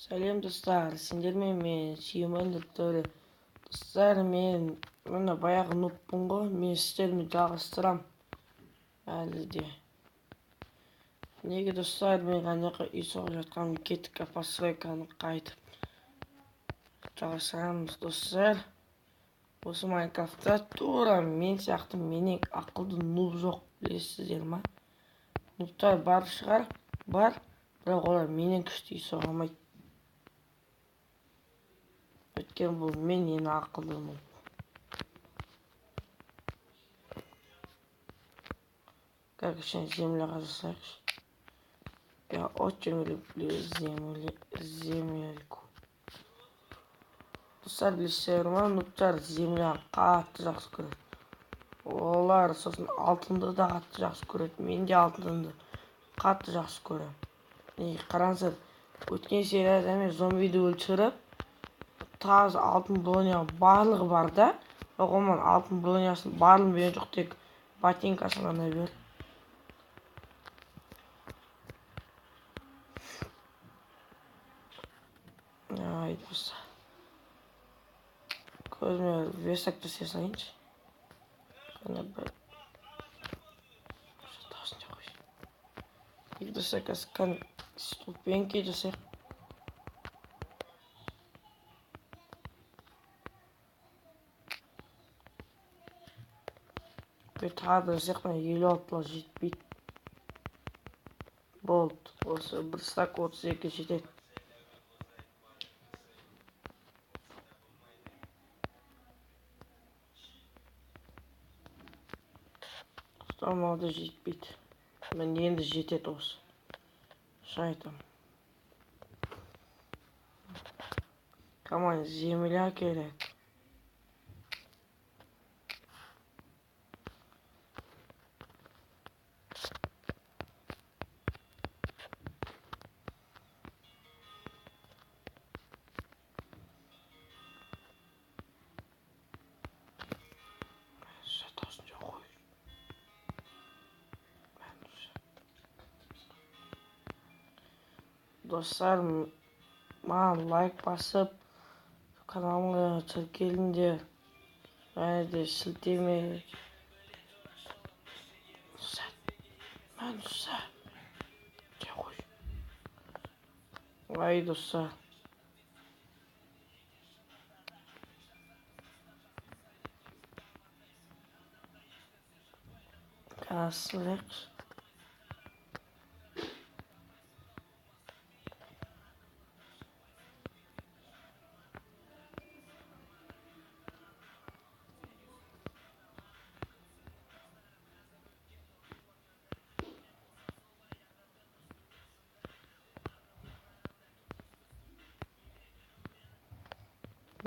Сәлем достар, сендермен мен сүйемелді төле. Достар, мен мына баяғы нуппын ғой, мен істерімді жалғастырам әлі де. Неге достар, мен қанаяққа үй соғып жатқанмын, кеттік постройканы қайтып жалғастырамыз достар. Осы Майнкрафтта тура мен сияқты менен ақылды нуб жоқ, білесіздер ма? Нубтар бар шығар, бар, бірақ олар менен күшті үй соға алмайды. Өйткені бұл мен ең ақылдымын. Как еще земля засаешь? Я очень люблю земельку. Достар, білесіздер ма, нубтар земляны қатты жақсы көреді. Олар сосын алтынды да қатты жақсы көреді. Мен де алтынды қатты жақсы көремін. Қараңыздар, өткен серияда мен зомбиді өлтіріп, таза алтын броняның барлығы бар да, оған алтын бронясын барлығын берген жоқ, тек ботинкасын ғана берді. Ай, достар. Көзіме весак жасай салайыншы. Қана бір. Тасын жа қойшы. Екі достар, қазір ступеньки жасайық. Бір тағы да жасайық, мына 56 жетпейді. Болды, осы бір стак 32 жетеді. Мынау жетпейді. Мен енді жетеді осы. Шайтан. Коман земля керек. Достар, маған лайк басып, каналыма тіркеліңдер. Және де сілтеме. Достар. Ай, достар. Kasılex.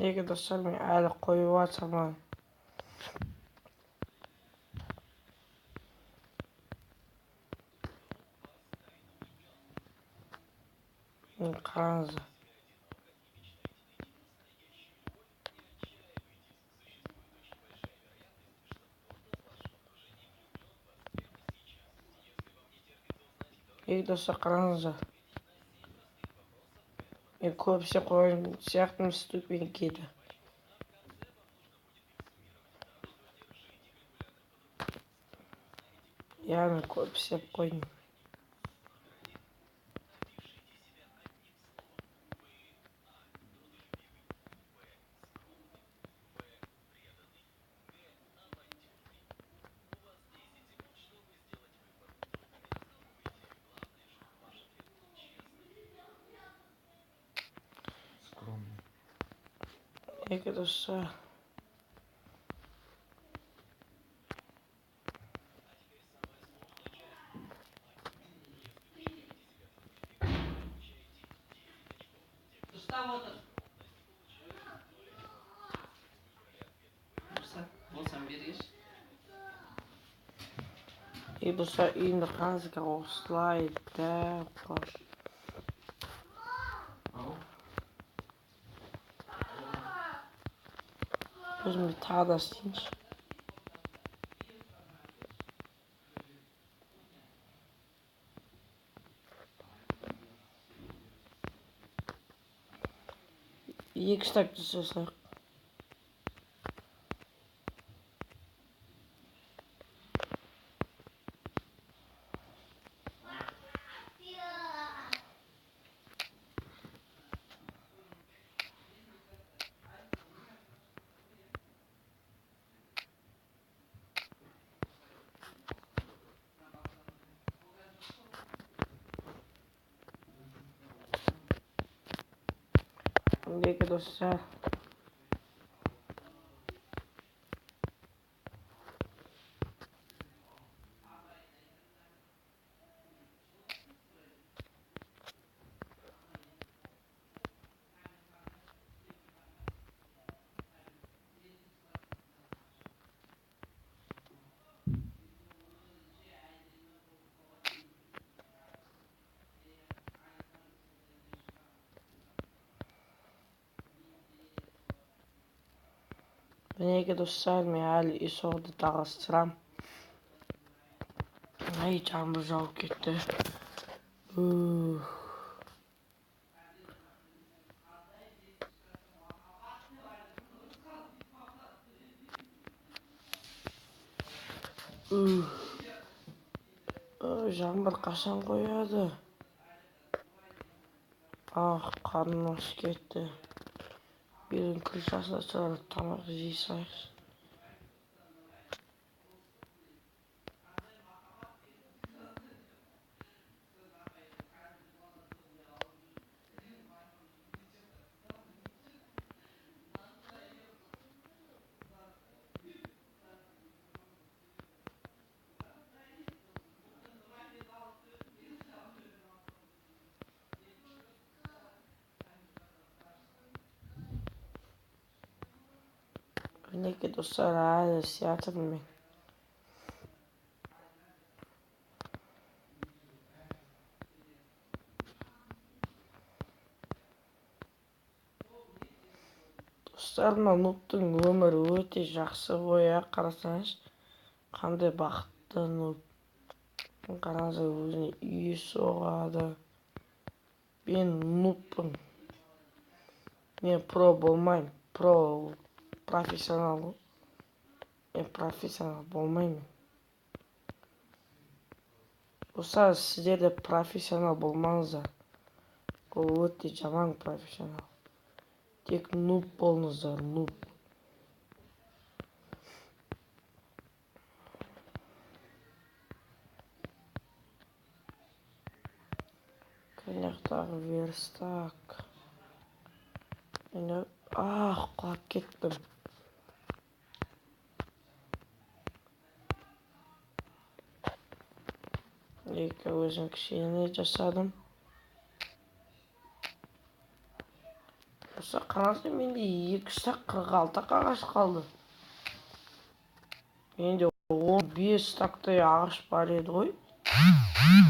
Neге dostlar, ben әлі қойып жатырмын. Қараңыздар. Достар, қараңыздар. Мен көбісі қойын сияқтым ступенькиді. Яғни көбісі қойын. Неге достар. Болсам берейінші. Достар, үйімді қараңыздар, осылай дәп қылып. Өзімді тағы да істейінші. 2 стак жасасақ. Мінекей достар. Мінекей достар, мен әлі үй соғды тағыстырам. Ай, жаңбыр жауып кетті. Жаңбыр қашан қояды? Қарным ашып кетті. Үйдің крышасына шығарып тамақ жей салайықшы. Мінекей достар, әлі сиятырмын мен. Достар, мына нубтың өмірі өте жақсы ғой, қарасаңыз. Қандай бақытты нуб. Қараңыздар, өзіне үй соғады. Мен нубпын. Мен про болмаймын. Профессионал. Мен профессионал болмаймын. Достар, сіздер де профессионал болмаңыздар. Ол өте жаман профессионал. Тек нуб болыңыздар, нуб. Коньяктағы верстак. Құлап кеттім. Өзім кішкене жасадым. Осы қараңыздар, менде 2 стак 46 ағаш қалды. Менде 15 стактай ағаш бар еді ғой.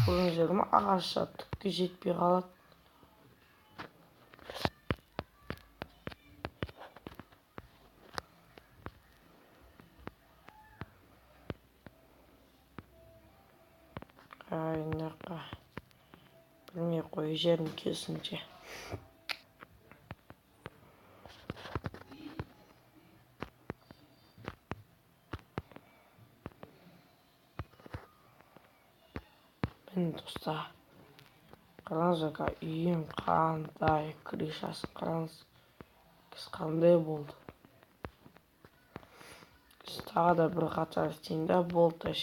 Көрдіңіздер ме, ағашқа түкке жетпей қалады. Мынақа білмей қой жерім келсінше. Міне достар, қараңыздар, үйім қандай, крышасын қараңыз. Қандай болды. Тағы да бір қатар істейін да болды.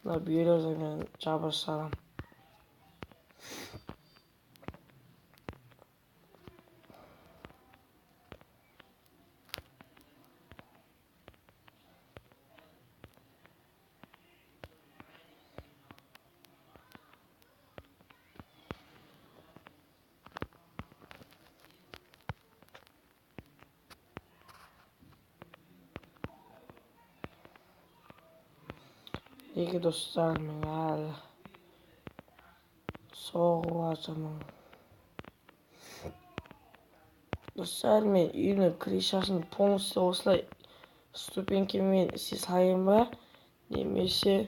Мына березамен жаба салам. Неге достар, мен әлі соғып жатырмын. Достар, мен үйдің крышасын полностью осылай ступенькемен салайын ба, немесе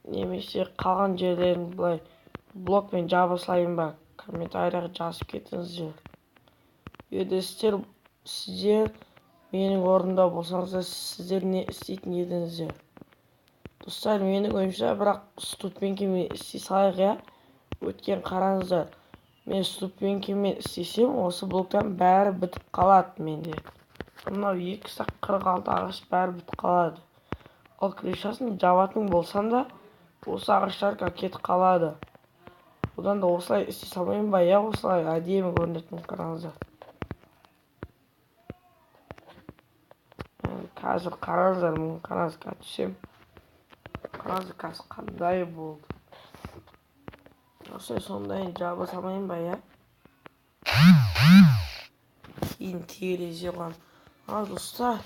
қалған жерлерін былай блокпен жаба салайын ба, комментарияға жазып кетіңіздер. егер сіздер менің орнымда болсаңыздар, сіздер не істейтін едіңіздер? Достар, менің ойымша, бірақ ступенькемен істей салайық, иә? Өткен қараңыздар, мен ступенькемен істесем, осы блоктан бәрі бітіп қалады менде. Мынау 246 ағаш бәрі бітіп қалады. Ал крышасын жабатын болсам да, осы ағаштар кетіп қалады. Одан да осылай істей салмайын ба, иә? Осылай әдемі көрінетін, қараңыздар. Қазір қараңыздар, мен қараңызға түсем. Қараңыздар, қазір қандай болды. Осылай сондайын жаба салмайын ба, иә? Кейін терезе қойам. Достар,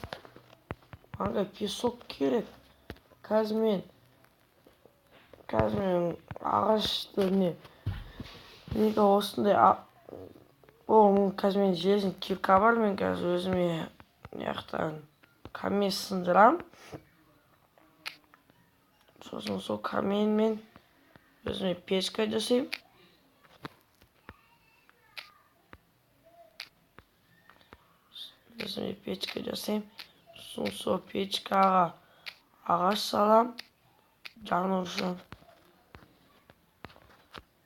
маңға песок керек. Қазір мен ағашты неге осындай қазір мен желіздің кирка бар, мен қазір өзіме яқтан камень сындырам. Сосын сол каменьмен өзіме печка жасайым. Сосын сол печкаға ағаш салам. Жану үшін.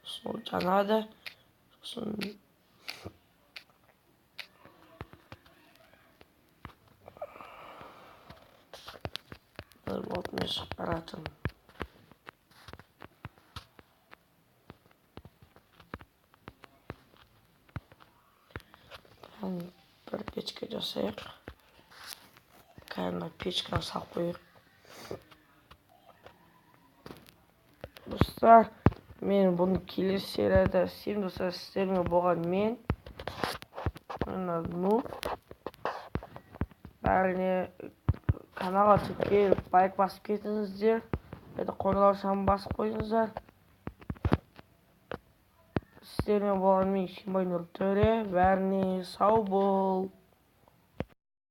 Сол жанады. Сосын бір болтымен шығып баратын. Бір печка жасайық. Кәдімгі печканы салып қойық. Достар, мен бұны келесі серияда істеймін. Достар, сіздермен болған мен. Бәріне каналға тіркеліп лайк басып кетіңіздер. Қоңырау санын басып қойыңыздар. Сіздермен болған мен Шимай Нұртөре. Бәріне сау бол.